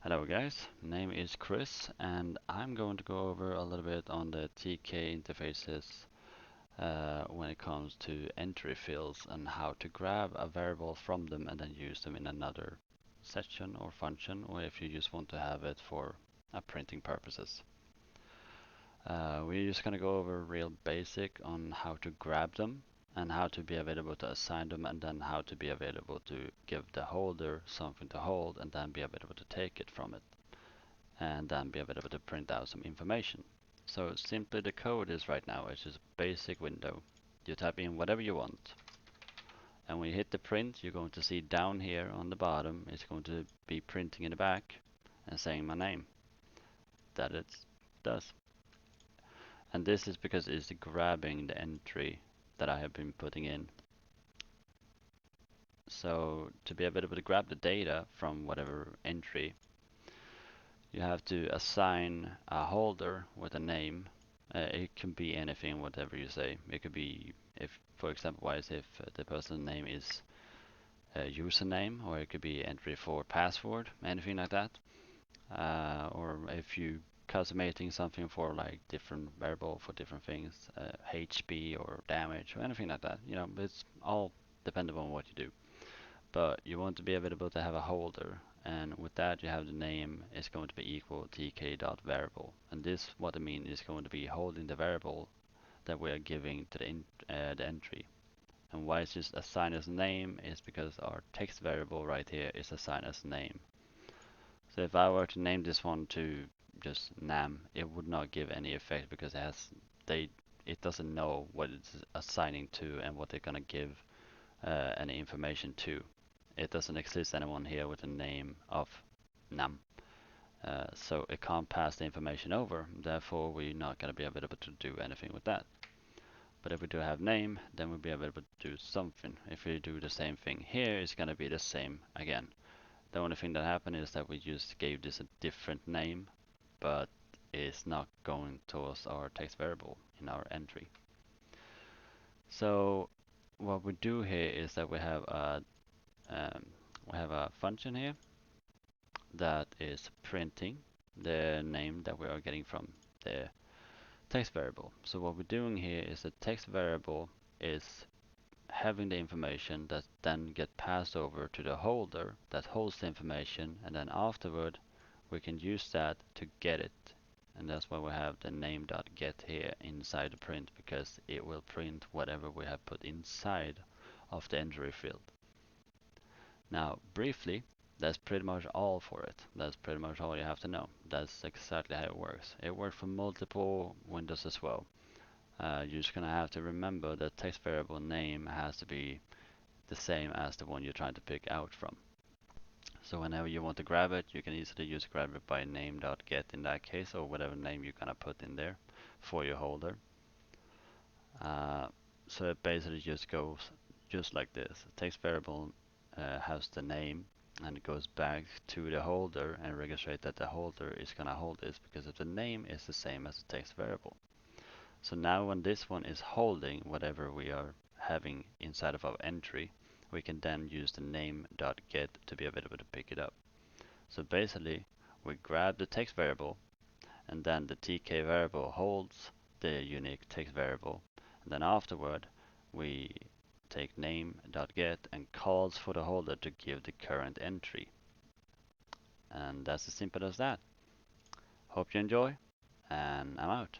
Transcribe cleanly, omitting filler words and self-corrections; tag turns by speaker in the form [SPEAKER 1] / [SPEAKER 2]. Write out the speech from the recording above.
[SPEAKER 1] Hello guys, name is Chris and I'm going to go over a little bit on the TK interfaces when it comes to entry fields and how to grab a variable from them and then use them in another section or function, or if you just want to have it for printing purposes. We're just going to go over real basic on how to grab them and how to be available to assign them, and then how to be available to give the holder something to hold and then be available to take it from it, and then be available to print out some information. So simply the code is right now, it's just a basic window. You type in whatever you want, and when you hit the print, you're going to see down here on the bottom, it's going to be printing in the back and saying my name. That it does. And this is because it's grabbing the entry that I have been putting in. So to be able to grab the data from whatever entry, you have to assign a holder with a name. It can be anything, whatever you say. It could be, if, for example, if the person's name is username, or it could be entry for password, anything like that. Or if you customating something for like different variable for different things, HP or damage or anything like that. It's all dependent on what you do. But you want to be available to have a holder, and with that you have the name is going to be equal tk.Variable, and this what I mean is going to be holding the variable that we are giving to the entry. And why it's just assigned as name is because our text variable right here is assigned as name. So if I were to name this one to just nam, it would not give any effect because it doesn't know what it's assigning to and what they're gonna give any information to. It doesn't exist anyone here with a name of nam. So it can't pass the information over, therefore we're not going to be able to do anything with that. But if we do have name, then we'll be able to do something. If we do the same thing here, it's going to be the same again. The only thing that happened is that we just gave this a different name, but it's not going towards our text variable in our entry. So what we do here is that we have a function here that is printing the name that we are getting from the text variable. So what we're doing here is the text variable is having the information that then get passed over to the holder that holds the information, and then afterward we can use that to get it. And that's why we have the name.get here inside the print, because it will print whatever we have put inside of the entry field. Now, briefly, that's pretty much all for it. That's pretty much all you have to know. That's exactly how it works. It works for multiple windows as well. You're just gonna have to remember that text variable name has to be the same as the one you're trying to pick out from. So whenever you want to grab it, you can easily just grab it by name.get in that case, or whatever name you're gonna put in there for your holder. So it basically just goes just like this. The text variable has the name, and it goes back to the holder and registers that the holder is gonna hold this, because if the name is the same as the text variable. So now when this one is holding whatever we are having inside of our entry, we can then use the name.get to be available to pick it up. So basically, we grab the text variable, and then the tk variable holds the unique text variable, and then afterward we take name.get and calls for the holder to give the current entry. And that's as simple as that. Hope you enjoy, and I'm out.